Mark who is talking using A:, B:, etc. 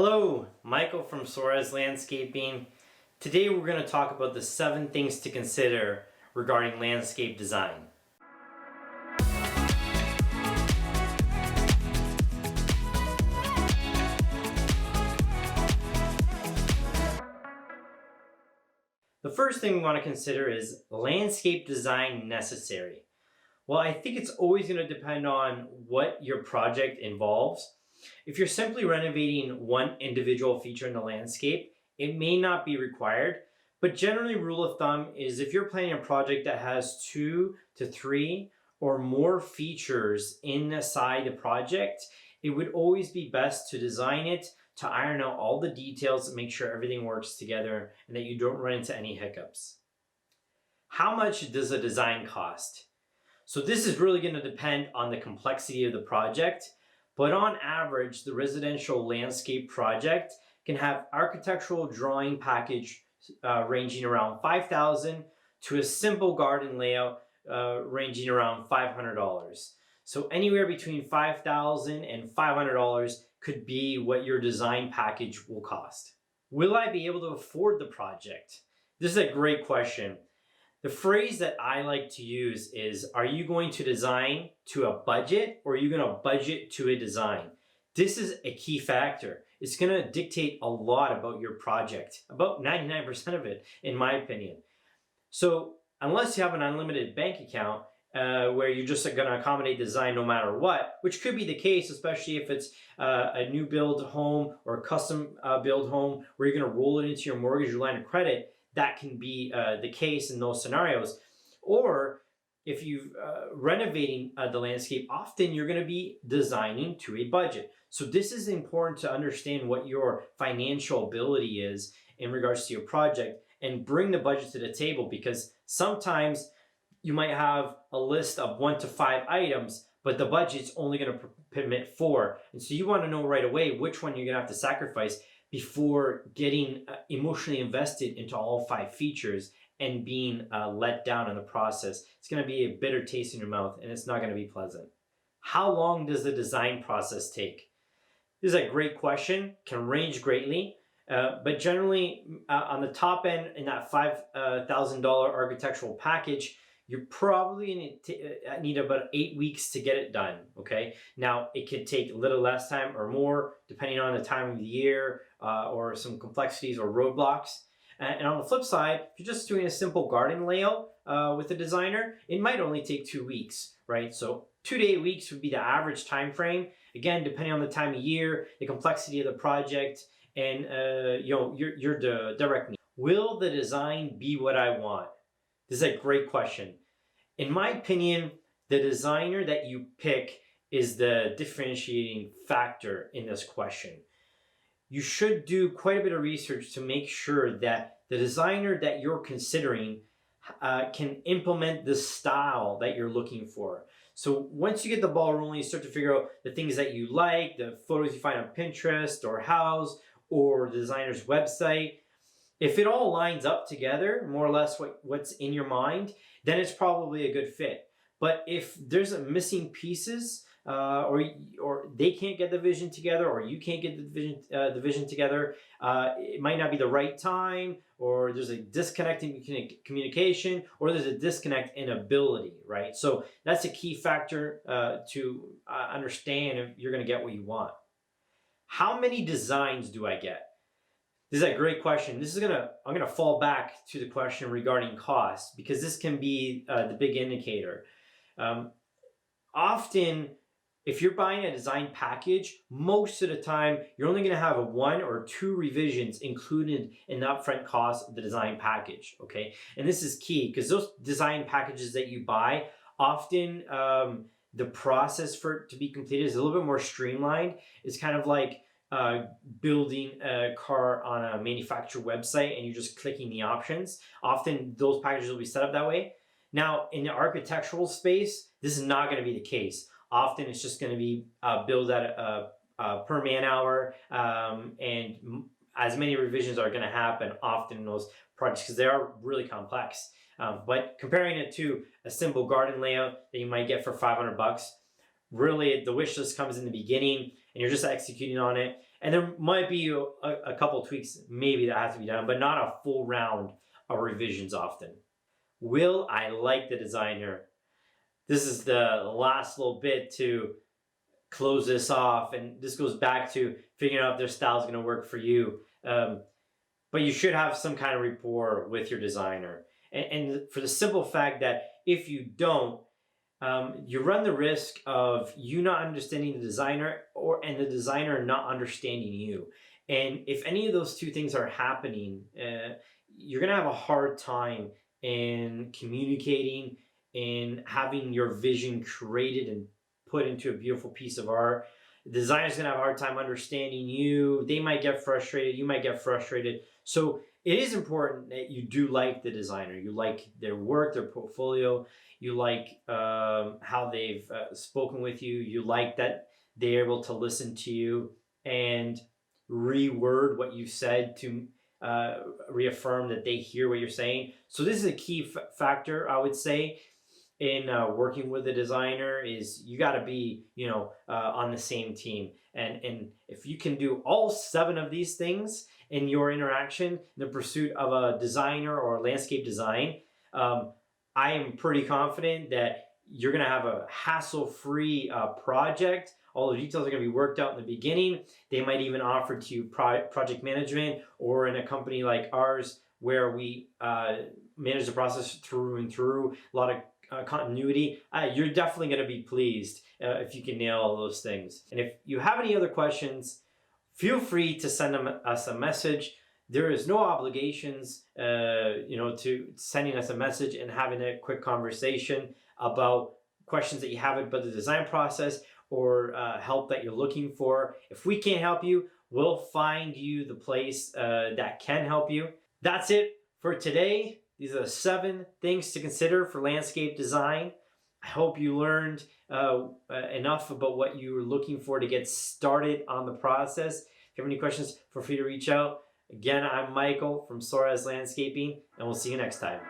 A: Hello, Michael from Suarez Landscaping. Today we're going to talk about the 7 things to consider regarding landscape design. The first thing we want to consider is landscape design necessary. Well, I think it's always going to depend on what your project involves. If you're simply renovating one individual feature in the landscape, it may not be required, but generally rule of thumb is if you're planning a project that has 2 to 3 or more features inside the project, it would always be best to design it to iron out all the details and make sure everything works together and that you don't run into any hiccups. How much does a design cost? So this is really going to depend on the complexity of the project. But on average, the residential landscape project can have architectural drawing package ranging around $5,000 to a simple garden layout ranging around $500. So anywhere between $5,000 and $500 could be what your design package will cost. Will I be able to afford the project? This is a great question. The phrase that I like to use is, are you going to design to a budget or are you going to budget to a design? This is a key factor. It's going to dictate a lot about your project, about 99% of it, in my opinion. So unless you have an unlimited bank account where you're just going to accommodate design no matter what, which could be the case, especially if it's a new build home or a custom build home where you're going to roll it into your mortgage or line of credit, that can be the case in those scenarios. Or if you're renovating the landscape, often you're going to be designing to a budget. So this is important to understand what your financial ability is in regards to your project and bring the budget to the table, because sometimes you might have a list of 1 to 5 items, but the budget's only going to permit 4. And so you want to know right away which one you're going to have to sacrifice before getting emotionally invested into all 5 features and being let down in the process. It's going to be a bitter taste in your mouth and it's not going to be pleasant. How long does the design process take? This is a great question, can range greatly, but generally on the top end in that $5,000 architectural package, you probably need about 8 weeks to get it done, okay? Now, it could take a little less time or more, depending on the time of the year or some complexities or roadblocks. And on the flip side, if you're just doing a simple garden layout with a designer, it might only take 2 weeks, right? So 2 to 8 weeks would be the average time frame. Again, depending on the time of year, the complexity of the project, and your direct need. Will the design be what I want? This is a great question. In my opinion, the designer that you pick is the differentiating factor in this question. You should do quite a bit of research to make sure that the designer that you're considering can implement the style that you're looking for. So once you get the ball rolling, you start to figure out the things that you like, the photos you find on Pinterest or Houzz or the designer's website. If it all lines up together, more or less what's in your mind, then it's probably a good fit. But if there's missing pieces, or they can't get the vision together, or you can't get the vision together, it might not be the right time, or there's a disconnect in communication, or there's a disconnect in ability, right? So that's a key factor to understand if you're going to get what you want. How many designs do I get? This is a great question. I'm gonna fall back to the question regarding cost, because this can be the big indicator. Often, if you're buying a design package, most of the time you're only gonna have 1 or 2 revisions included in the upfront cost of the design package. Okay, and this is key because those design packages that you buy, often the process for it to be completed is a little bit more streamlined. It's kind of like building a car on a manufacturer website and you're just clicking the options. Often those packages will be set up that way. Now in the architectural space, this is not going to be the case. Often it's just going to be billed at per man hour, and as many revisions are going to happen often in those projects because they are really complex. But comparing it to a simple garden layout that you might get for $500, really the wish list comes in the beginning and you're just executing on it. And there might be a couple tweaks maybe that has to be done, but not a full round of revisions often. Will I like the designer? This is the last little bit to close this off, and this goes back to figuring out if their style is going to work for you. But you should have some kind of rapport with your designer. And for the simple fact that if you don't, you run the risk of you not understanding the designer and the designer not understanding you. And if any of those two things are happening, you're going to have a hard time in communicating and having your vision created and put into a beautiful piece of art. The designer's going to have a hard time understanding you. They might get frustrated. You might get frustrated. So it is important that you do like the designer. You like their work, their portfolio. You like how they've spoken with you. You like that they're able to listen to you and reword what you said to reaffirm that they hear what you're saying. So this is a key factor, I would say, in working with a designer. Is you got to be, on the same team. And if you can do all 7 of these things in your interaction, in the pursuit of a designer or landscape design, I am pretty confident that you're going to have a hassle-free project. All the details are going to be worked out in the beginning. They might even offer to you project management, or in a company like ours where we manage the process through and through, a lot of continuity. You're definitely going to be pleased if you can nail all those things. And if you have any other questions, feel free to send us a message. There is no obligations, to sending us a message and having a quick conversation about questions that you have about the design process or help that you're looking for. If we can't help you, we'll find you the place that can help you. That's it for today. These are the 7 things to consider for landscape design. I hope you learned enough about what you were looking for to get started on the process. If you have any questions, feel free to reach out. Again, I'm Michael from Suarez Landscaping, and we'll see you next time.